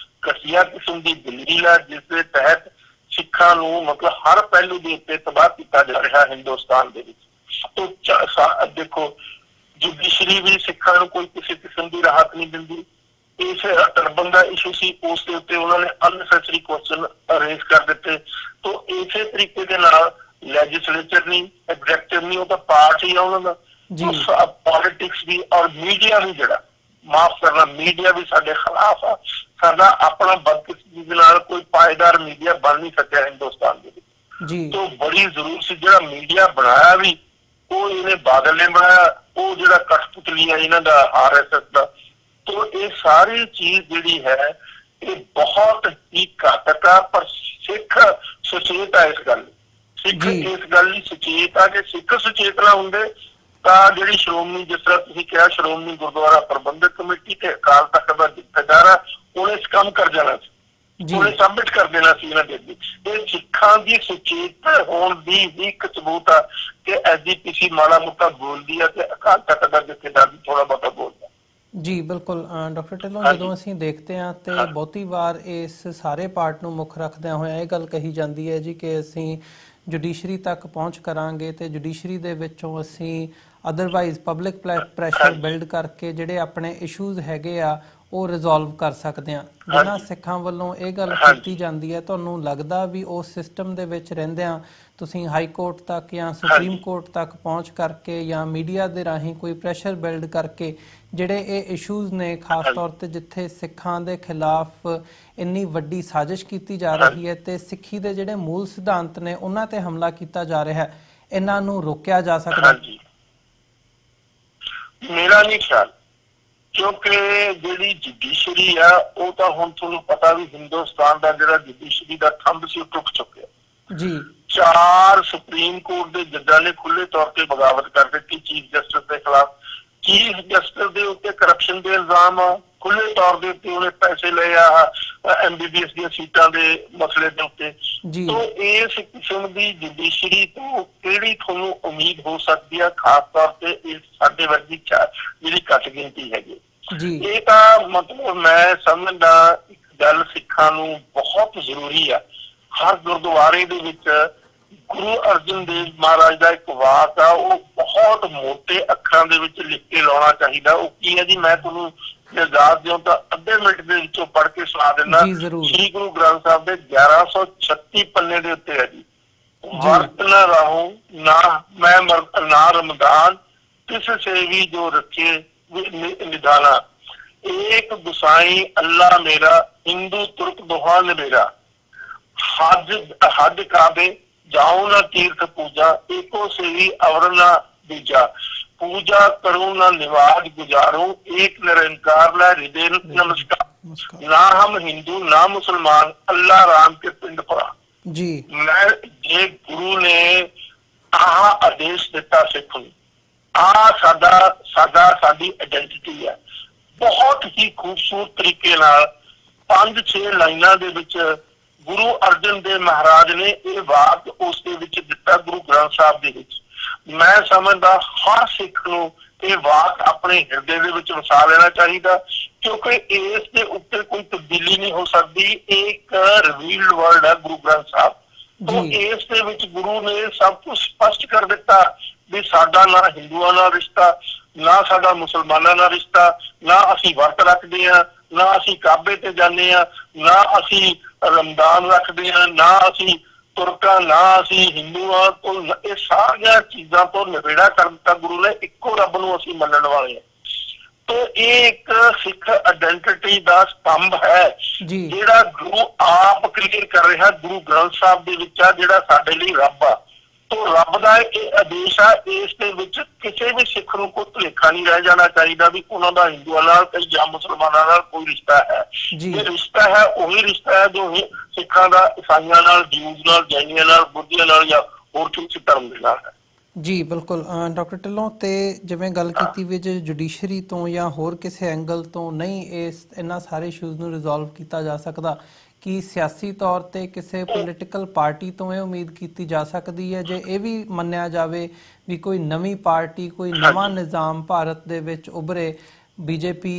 ਘਟੀਆ ਕਿਸਮ ਦੀ ਦਲੀਲ ਆ, ਜਿਸ ਦੇ ਤਹਿਤ ਸਿੱਖਾਂ ਨੂੰ ਮਤਲਬ ਹਰ ਪਹਿਲੂ ਦੇ ਉੱਤੇ ਤਬਾਹ ਕੀਤਾ ਜਾ ਰਿਹਾ ਹਿੰਦੁਸਤਾਨ ਦੇ ਵਿੱਚ। ਤੋ ਦੇਖੋ ਜੁਡੀਸ਼ਰੀ ਵੀ ਸਿੱਖਾਂ ਨੂੰ ਕੋਈ ਕਿਸੇ ਕਿਸਮ ਦੀ ਰਾਹਤ ਨਹੀਂ ਦਿੰਦੀ। ਇਸ ਟਰਬਨ ਦਾ ਇਸ਼ੂ ਸੀ, ਉਸ ਦੇ ਉੱਤੇ ਉਹਨਾਂ ਨੇ ਅਨਨੈਸੈਸਰੀ ਕੁਐਸਚਨ ਰੇਜ਼ ਕਰ ਦਿੱਤੇ। ਤੋ ਇਸੇ ਤਰੀਕੇ ਦੇ ਨਾਲ ਲੈਜਿਸਲੇਚਰ ਨਹੀਂ, ਐਗਜ਼ੈਕਟਿਵ ਨਹੀਂ, ਉਹ ਤਾਂ ਪਾਰਟ ਹੀ ਆ ਉਹਨਾਂ ਦਾ। ਪੋਲਿਟਿਕਸ ਵੀ ਔਰ ਮੀਡੀਆ ਵੀ, ਜਿਹੜਾ ਮਾਫ ਕਰਨਾ, ਮੀਡੀਆ ਵੀ ਸਾਡੇ ਖਿਲਾਫ ਆ। ਸਾਡਾ ਆਪਣਾ ਬਦਕਿਸਮਤੀ ਦੇ ਨਾਲ ਕੋਈ ਪਾਏਦਾਰ ਮੀਡੀਆ ਬਣ ਨਹੀਂ ਸਕਿਆ ਹਿੰਦੁਸਤਾਨ ਦੇ ਵਿੱਚ। ਤੋ ਬੜੀ ਜ਼ਰੂਰ ਸੀ ਜਿਹੜਾ ਮੀਡੀਆ ਬਣਾਇਆ ਵੀ, ਉਹ ਇਹਨੇ ਬਾਦਲ ਨੇ ਬਣਾਇਆ, ਉਹ ਜਿਹੜਾ ਕਠਪੁਤਲੀ ਆ ਇਹਨਾਂ ਦਾ RSS ਦਾ। ਤੋ ਇਹ ਸਾਰੀ ਚੀਜ਼ ਜਿਹੜੀ ਹੈ ਇਹ ਬਹੁਤ ਹੀ ਘਾਤਕ ਆ। ਪਰ ਸਿੱਖ ਸੁਚੇਤ ਆ ਇਸ ਗੱਲ, ਸਿੱਖ ਇਸ ਗੱਲ ਲਈ ਸੁਚੇਤ ਆ। ਜੇ ਸਿੱਖ ਸੁਚੇਤ ਨਾ ਹੁੰਦੇ ਤਾਂ ਜਿਹੜੀ ਸ਼੍ਰੋਮਣੀ, ਜਿਸ ਤਰ੍ਹਾਂ ਤੁਸੀਂ ਕਿਹਾ ਸ਼੍ਰੋਮਣੀ ਗੁਰਦੁਆਰਾ ਪ੍ਰਬੰਧਕ ਕਮੇਟੀ ਤੇ ਅਕਾਲ ਤਖਤ ਦਾ ਜਥੇਦਾਰ ਆ, ਉਹਨੇ ਇਸ ਕੰਮ ਕਰ ਜਾਣਾ ਸੀ, ਉਹਨੇ ਸਬਮਿਟ ਕਰ ਦੇਣਾ ਸੀ ਇਹਨਾਂ ਦੇ ਅੱਗੇ। ਇਹ ਸਿੱਖਾਂ ਦੀ ਸੁਚੇਤ ਹੋਣ ਦੀ ਵੀ ਇੱਕ ਸਬੂਤ ਆ ਕਿ SGPC ਮਾੜਾ ਮੋਟਾ ਬੋਲਦੀ ਆ ਤੇ ਅਕਾਲ ਤਖਤ ਦਾ ਜਥੇਦਾਰ ਵੀ ਥੋੜਾ ਬਹੁਤਾ ਬੋਲਦਾ। ਜੀ ਬਿਲਕੁਲ ਡਾਕਟਰ ਢਿੱਲੋਂ, ਜਦੋਂ ਅਸੀਂ ਦੇਖਦੇ ਹਾਂ ਤੇ ਬਹੁਤੀ ਵਾਰ ਇਸ ਸਾਰੇ ਪਾਰਟ ਨੂੰ ਮੁੱਖ ਰੱਖਦਿਆਂ ਹੋਇਆ ਇਹ ਗੱਲ ਕਹੀ ਜਾਂਦੀ ਹੈ ਜੀ ਕਿ ਅਸੀਂ ਜੁਡੀਸ਼ਰੀ ਤੱਕ ਪਹੁੰਚ ਕਰਾਂਗੇ ਤੇ ਜੁਡੀਸ਼ਰੀ ਦੇ ਵਿੱਚੋਂ ਅਸੀਂ ਅਦਰਵਾਈਜ਼ ਪਬਲਿਕ ਪ੍ਰੈਸ਼ਰ ਬਿਲਡ ਕਰਕੇ ਜਿਹੜੇ ਆਪਣੇ ਇਸ਼ੂਜ਼ ਹੈਗੇ ਆ ਉਹ ਰਿਜ਼ੋਲਵ ਕਰ ਸਕਦੇ ਹਾਂ। ਜਿਨ੍ਹਾਂ ਸਿੱਖਾਂ ਵੱਲੋਂ ਇਹ ਗੱਲ ਕੀਤੀ ਜਾਂਦੀ ਹੈ, ਤੁਹਾਨੂੰ ਲੱਗਦਾ ਵੀ ਉਸ ਸਿਸਟਮ ਦੇ ਵਿੱਚ ਰਹਿੰਦਿਆਂ ਤੁਸੀਂ ਹਾਈ ਕੋਰਟ ਤੱਕ ਜਾਂ ਸੁਪਰੀਮ ਕੋਰਟ ਤੱਕ ਪਹੁੰਚ ਕਰਕੇ ਜਾਂ ਮੀਡੀਆ ਦੇ ਰਾਹੀਂ ਕੋਈ ਪ੍ਰੈਸ਼ਰ ਬਿਲਡ ਕਰਕੇ ਜਿਹੜੇ ਇਹ ਇਸ਼ੂਜ਼ ਨੇ, ਖਾਸ ਤੌਰ ਤੇ ਜਿੱਥੇ ਸਿੱਖਾਂ ਦੇ ਖਿਲਾਫ ਇੰਨੀ ਵੱਡੀ ਸਾਜ਼ਿਸ਼ ਕੀਤੀ ਜਾ ਰਹੀ ਹੈ ਤੇ ਸਿੱਖੀ ਦੇ ਜਿਹੜੇ ਮੂਲ ਸਿਧਾਂਤ ਨੇ ਉਹਨਾਂ ਤੇ ਹਮਲਾ ਕੀਤਾ ਜਾ ਰਿਹਾ ਹੈ, ਇਹਨਾਂ ਨੂੰ ਰੋਕਿਆ ਜਾ ਸਕਦਾ? ਮੇਰਾ ਨਹੀਂ ਖਿਆਲ, ਕਿਉਂਕਿ ਜਿਹੜੀ ਜੁਡੀਸ਼ਰੀ ਆ ਉਹ ਤਾਂ ਹੁਣ ਤੁਹਾਨੂੰ ਪਤਾ ਵੀ ਹਿੰਦੁਸਤਾਨ ਦਾ ਜਿਹੜਾ ਜੁਡੀਸ਼ਰੀ ਦਾ ਥੰਬ ਸੀ ਉਹ ਟੁੱਟ ਚੁੱਕਿਆ ਜੀ। 4 ਸੁਪਰੀਮ ਕੋਰਟ ਦੇ ਜੱਜਾਂ ਨੇ ਖੁੱਲੇ ਤੌਰ ਤੇ ਬਗਾਵਤ ਕਰ ਦਿੱਤੀ ਚੀਫ ਜਸਟਿਸ ਦੇ ਖਿਲਾਫ। ਚੀਫ ਜਸਟਿਸ ਦੇ ਉੱਤੇ ਕਰਪਸ਼ਨ ਦੇ ਇਲਜ਼ਾਮ ਆ, ਖੁੱਲੇ ਤੌਰ ਦੇ ਉੱਤੇ ਉਹਨੇ ਪੈਸੇ ਲਏ ਆ MBBS ਦੀਆਂ ਸੀਟਾਂ ਦੇ ਮਸਲੇ ਦੇ ਉੱਤੇ। ਤੋਂ ਇਸ ਕਿਸਮ ਦੀ ਜੁਡੀਸ਼ਰੀ ਤੋਂ ਕਿਹੜੀ ਤੁਹਾਨੂੰ ਉਮੀਦ ਹੋ ਸਕਦੀ ਆ, ਖਾਸ ਤੌਰ ਤੇ ਇਸ ਸਾਡੇ ਵਰਗੀ ਜਿਹੜੀ ਘੱਟ ਗਿਣਤੀ ਹੈਗੀ। ਇਹ ਤਾਂ ਮਤਲਬ ਮੈਂ ਸਮਝਦਾ ਇੱਕ ਗੱਲ ਸਿੱਖਾਂ ਨੂੰ ਬਹੁਤ ਜ਼ਰੂਰੀ ਆ। ਹਰ ਗੁਰਦੁਆਰੇ ਦੇ ਵਿੱਚ ਗੁਰੂ ਅਰਜਨ ਦੇਵ ਮਹਾਰਾਜ ਦਾ ਇੱਕ ਵਾਕ ਆ, ਉਹ ਬਹੁਤ ਮੋਟੇ ਅੱਖਰਾਂ ਦੇ ਵਿੱਚ ਲਿਖ ਕੇ ਲਾਉਣਾ ਚਾਹੀਦਾ। ਉਹ ਕੀ ਹੈ ਜੀ, ਮੈਂ ਤੁਹਾਨੂੰ ਇਜਾਜ਼ਤ ਦਿਓ ਤਾਂ ਅੱਧੇ ਮਿੰਟ ਦੇ ਵਿੱਚੋਂ ਪੜ੍ਹ ਕੇ ਸੁਣਾ ਦਿੰਦਾ। ਸ੍ਰੀ ਗੁਰੂ ਗ੍ਰੰਥ ਸਾਹਿਬ ਦੇ 1136 ਪੰਨੇ ਦੇ ਉੱਤੇ ਹੈ ਜੀ, ਵਰਤ ਨਾ ਰਹੋ ਨਾ ਮੈਂ ਨਾ ਰਮਦਾਨ ਕਿਸ ਸੇ ਵੀ ਜੋ ਰੱਖੇ ਨਿਦਾਨਾ, ਏਕ ਗੁਸਾਈ ਅੱਲਾ ਮੇਰਾ ਹਿੰਦੂ ਤੁਰਕ ਦੁਹਾਨ ਮੇਰਾ, ਹੱਜ ਕਾਬੇ ਜਾओ ना तीर्थ पूजा, एको से ही अवर ना दूजा, पूजा करूं ना निवाज गुजारूं, एक निरंकार ना हृदय नमस्कार, ना हम हिंदू ना मुसलमान, अल्लाह राम के पिंड परा जी। मैं जे गुरु ने आह आदेश दिता सिख नूं, साडी आइडेंटिटी है। बहुत ही खूबसूरत तरीके नाल 5-6 लाइनां दे विच गुरु अर्जन देव महाराज ने ये वाक उस दे विच दिता गुरु ग्रंथ साहब दे विच। मैं समझदा हर सिख नूं ये वाक अपने हिरदे दे विच वसा लेना चाहिए, क्योंकि इस दे उत्ते कोई तब्दीली नहीं हो सकती। एक रिवील्ड वर्ड है गुरु ग्रंथ साहब, तो इस दे विच गुरु ने सब कुछ स्पष्ट कर दिता भी साडा ना हिंदुआं नाल रिश्ता, ना साडा मुसलमानां नाल रिश्ता, ना असीं वर्त रखदे हां, ना असीं काबे ते जाने आ, ना असीं रमदान रखते हैं, ना असी तुरका, ना असी हिंदू हाँ। तो ये सारिया चीजों तो निबेड़ा कर दिता गुरु ने, इको रब नूं असीं मनण वाले हैं। तो ये एक सिख आइडेंटिटी का स्तंभ है जिहड़ा गुरु आप क्लियर कर रहा गुरु ग्रंथ साहब दे विच आ, जिहड़ा साडे लई रब आ। तो रब का यह आदेश आ, इस दे विच किसी भी सिख नूं कोई भुलेखा नहीं रह जाना चाहिए भी उन्हां दा हिंदुआं नाल या मुसलमानां नाल कोई रिश्ता है। ये रिश्ता है वही रिश्ता है जो सिखां दा ईसाइयां नाल, हिंदूज नाल, जैनियां नाल, बुद्धियां नाल या होर किसी धर्म दे नाल है। जी बिल्कुल डॉक्टर ढिल्लों, ते जिवें गल कीती भी जे जुडिशरी तो या होर किसी एंगल तो नहीं इस इन्हां सारे इशूज़ नूं रिजोल्व कीता जा सकदा, कि सियासी तौर पर किसी पोलिटिकल पार्टी तो यह उम्मीद की जा सकती है जे ये भी मन्निया जाए भी कोई नवी पार्टी, कोई नवा निज़ाम भारत दे विच उभरे, BJP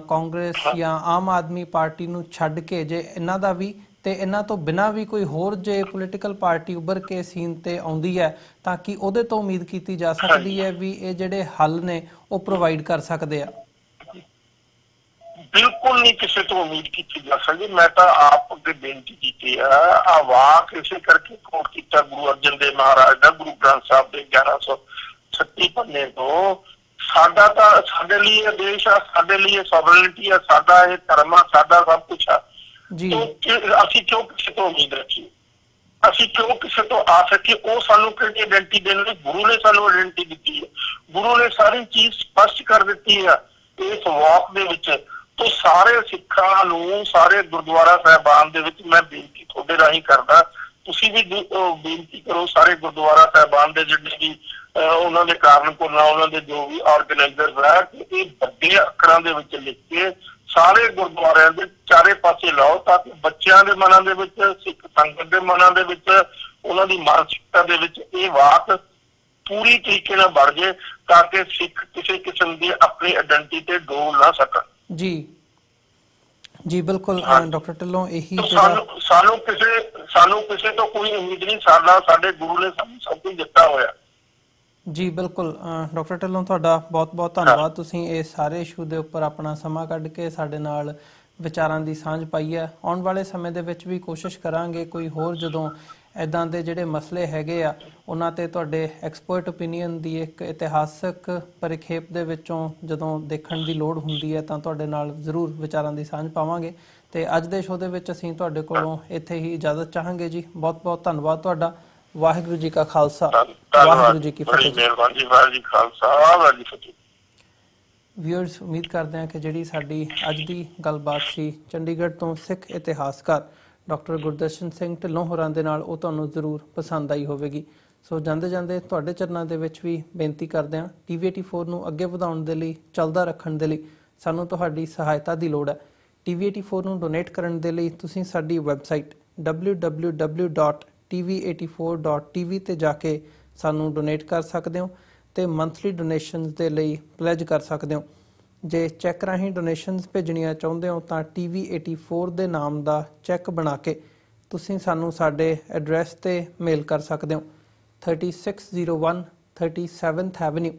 कांग्रेस या आम आदमी पार्टी नूं छड्ड के जे इन्हां दा भी ते इन्हां तो बिना भी कोई होर जे पोलिटिकल पार्टी उभर के सीन ते आउंदी है ताकि उहदे तो उम्मीद की जा सकती है भी ये जिहड़े हल ने वो प्रोवाइड कर सकते हैं? बिल्कुल नहीं किसी तो उम्मीद की जा सकती। मैं तो आप अगे बेनती की है, वाक इसे करके कोट किया गुरु अर्जन देव महाराज का गुरु ग्रंथ साहब के 1136 पन्ने तो साडा तो साडे लिए देश आ, साडे लिए सॉवरेनिटी है, साडा ये धर्म आ, साडा सब कुछ है। तो असी क्यों किसी तो उम्मीद रखी, असी क्यों किसी तो आ सके? वो सानू किहड़ी आइडेंटिटी देने, गुरु ने सानू आइडेंटिटी दी है, गुरु ने सारी चीज स्पष्ट कर दी है इस वाक दे विच। तो सारे सिखां नूं, सारे गुरुद्वारा साहिबान दे विच मैं बेनती तुहाडे राहीं करदा, तुसीं भी बेनती करो सारे गुरुद्वारा साहिबान दे जिहड़े भी ਉਹਨਾਂ ਦੇ ਕਾਰਨ ਭੁੱਲਣਾ, ਉਹਨਾਂ ਦੇ ਜੋ ਵੀ ਆਰਗੇਨਾਈਜ਼ਰ ਹੈ, ਇਹ ਵੱਡੇ ਅੱਖਰਾਂ ਦੇ ਵਿੱਚ ਲਿਖ ਕੇ ਸਾਰੇ ਗੁਰਦੁਆਰਿਆਂ ਦੇ ਚਾਰੇ ਪਾਸੇ ਲਾਓ, ਤਾਂ ਕਿ ਬੱਚਿਆਂ ਦੇ ਮਨਾਂ ਦੇ ਵਿੱਚ, ਸਿੱਖ ਸੰਗਤ ਦੇ ਮਨਾਂ ਦੇ ਵਿੱਚ, ਉਹਨਾਂ ਦੀ ਮਾਨਸਿਕਤਾ ਦੇ ਵਿੱਚ ਇਹ ਵਾਕ ਪੂਰੀ ਤਰੀਕੇ ਨਾਲ ਵੜ ਜੇ, ਤਾਂ ਕਿ ਸਿੱਖ ਕਿਸੇ ਕਿਸਮ ਦੀ ਆਪਣੀ ਆਇਡੈਂਟੀਟੀ ਤੇ ਡੋਲ ਨਾ ਸਕਣ। ਜੀ ਜੀ ਬਿਲਕੁਲ ਡਾਕਟਰ ਢਿੱਲੋਂ, ਇਹੀ ਸਾਨੂੰ ਕਿਸੇ ਤੋਂ ਕੋਈ ਉਮੀਦ ਨਹੀਂ, ਸਾਡੇ ਗੁਰੂ ਨੇ ਸਾਨੂੰ ਸਭ ਕੁਝ ਦਿੱਤਾ ਹੋਇਆ। ਜੀ ਬਿਲਕੁਲ ਡਾਕਟਰ ਢਿੱਲੋਂ, ਤੁਹਾਡਾ ਬਹੁਤ ਬਹੁਤ ਧੰਨਵਾਦ। ਤੁਸੀਂ ਇਹ ਸਾਰੇ ਇਸ਼ੂ ਦੇ ਉੱਪਰ ਆਪਣਾ ਸਮਾਂ ਕੱਢ ਕੇ ਸਾਡੇ ਨਾਲ ਵਿਚਾਰਾਂ ਦੀ ਸਾਂਝ ਪਾਈ ਹੈ। ਆਉਣ ਵਾਲੇ ਸਮੇਂ ਦੇ ਵਿੱਚ ਵੀ ਕੋਸ਼ਿਸ਼ ਕਰਾਂਗੇ ਕੋਈ ਹੋਰ ਜਦੋਂ ਇੱਦਾਂ ਦੇ ਜਿਹੜੇ ਮਸਲੇ ਹੈਗੇ ਆ ਉਹਨਾਂ ਤੇ ਤੁਹਾਡੇ ਐਕਸਪਰਟ ਓਪੀਨੀਅਨ ਦੀ ਇੱਕ ਇਤਿਹਾਸਕ ਪਰਿਖੇਪ ਦੇ ਵਿੱਚੋਂ ਜਦੋਂ ਦੇਖਣ ਦੀ ਲੋੜ ਹੁੰਦੀ ਹੈ ਤਾਂ ਤੁਹਾਡੇ ਨਾਲ ਜ਼ਰੂਰ ਵਿਚਾਰਾਂ ਦੀ ਸਾਂਝ ਪਾਵਾਂਗੇ। ਤੇ ਅੱਜ ਦੇ ਸ਼ੋਅ ਦੇ ਵਿੱਚ ਅਸੀਂ ਤੁਹਾਡੇ ਕੋਲੋਂ ਇੱਥੇ ਹੀ ਇਜਾਜ਼ਤ ਚਾਹਾਂਗੇ ਜੀ। ਬਹੁਤ ਬਹੁਤ ਧੰਨਵਾਦ ਤੁਹਾਡਾ। ਵਾਹਿਗੁਰੂ ਜੀ ਕਾ ਖਾਲਸਾ, ਵਾਹਿਗੁਰੂ ਜੀ ਕੀ ਫਤਿਹ। ਮਿਹਰਬਾਨੀ, ਵਾਹਿਗੁਰੂ ਜੀ ਖਾਲਸਾ, ਵਾਹਿਗੁਰੂ ਜੀ ਫਤਿਹ। ਵਿਊਅਰਸ, ਉਮੀਦ ਕਰਦੇ ਹਾਂ ਕਿ ਜਿਹੜੀ ਸਾਡੀ ਅੱਜ ਦੀ ਗੱਲਬਾਤ ਸੀ ਚੰਡੀਗੜ੍ਹ ਤੋਂ ਸਿੱਖ ਇਤਿਹਾਸਕਾਰ ਡਾਕਟਰ ਗੁਰਦਰਸ਼ਨ ਸਿੰਘ ਢਿੱਲੋਂ ਹੋਰਾਂ ਦੇ ਨਾਲ, ਉਹ ਤੁਹਾਨੂੰ ਜ਼ਰੂਰ ਪਸੰਦ ਆਈ ਹੋਵੇਗੀ। ਸੋ ਜਾਂਦੇ ਜਾਂਦੇ ਤੁਹਾਡੇ ਚਰਨਾਂ ਦੇ ਵਿੱਚ ਵੀ ਬੇਨਤੀ ਕਰਦੇ ਹਾਂ, TV84 ਨੂੰ ਅੱਗੇ ਵਧਾਉਣ ਦੇ ਲਈ, ਚੱਲਦਾ ਰੱਖਣ ਦੇ ਲਈ ਸਾਨੂੰ ਤੁਹਾਡੀ ਸਹਾਇਤਾ ਦੀ ਲੋੜ ਹੈ। TV84 ਨੂੰ ਡੋਨੇਟ ਕਰਨ ਦੇ ਲਈ ਤੁਸੀਂ ਸਾਡੀ ਵੈਬਸਾਈਟ www.tv84.tv ਤੇ ਜਾ ਕੇ ਸਾਨੂੰ ਡੋਨੇਟ ਕਰ ਸਕਦੇ ਹੋ ਤੇ ਮੰਥਲੀ ਡੋਨੇਸ਼ਨਸ ਦੇ ਲਈ ਪਲੇਜ ਕਰ ਸਕਦੇ ਹੋ। ਜੇ ਚੈੱਕ ਰਾਹੀਂ ਡੋਨੇਸ਼ਨਸ ਭੇਜਣੀਆਂ ਚਾਹੁੰਦੇ ਹੋ ਤਾਂ TV84 ਦੇ ਨਾਮ ਦਾ ਚੈੱਕ ਬਣਾ ਕੇ ਤੁਸੀਂ ਸਾਨੂੰ ਸਾਡੇ ਐਡਰੈਸ ਤੇ ਮੇਲ ਕਰ ਸਕਦੇ ਹੋ। 3601 37th ਐਵਨਿਊ,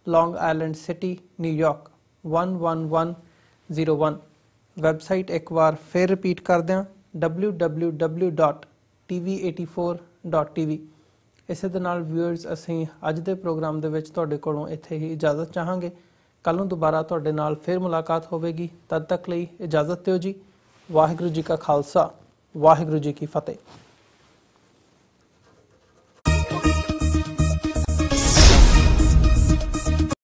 ਲੌਂਗ ਆਈਲੈਂਡ ਸਿਟੀ, ਨਿਊਯਾਰਕ 11101। ਵੈਬਸਾਈਟ ਇੱਕ ਵਾਰ ਫਿਰ ਰਿਪੀਟ ਕਰਦੇ ਹਾਂ, www.tv84.tv। ਇਸੇ ਦੇ ਨਾਲ ਵਿਊਅਰਸ, ਅਸੀਂ ਅੱਜ ਦੇ ਪ੍ਰੋਗਰਾਮ ਦੇ ਵਿੱਚ ਤੁਹਾਡੇ ਕੋਲੋਂ ਇੱਥੇ ਹੀ ਇਜਾਜ਼ਤ ਚਾਹਾਂਗੇ। ਕੱਲ੍ਹ ਨੂੰ ਦੁਬਾਰਾ ਤੁਹਾਡੇ ਨਾਲ ਫਿਰ ਮੁਲਾਕਾਤ ਹੋਵੇਗੀ। ਤਦ ਤੱਕ ਲਈ ਇਜਾਜ਼ਤ ਦਿਓ ਜੀ। ਵਾਹਿਗੁਰੂ ਜੀ ਕਾ ਖਾਲਸਾ, ਵਾਹਿਗੁਰੂ ਜੀ ਕੀ ਫਤਿਹ।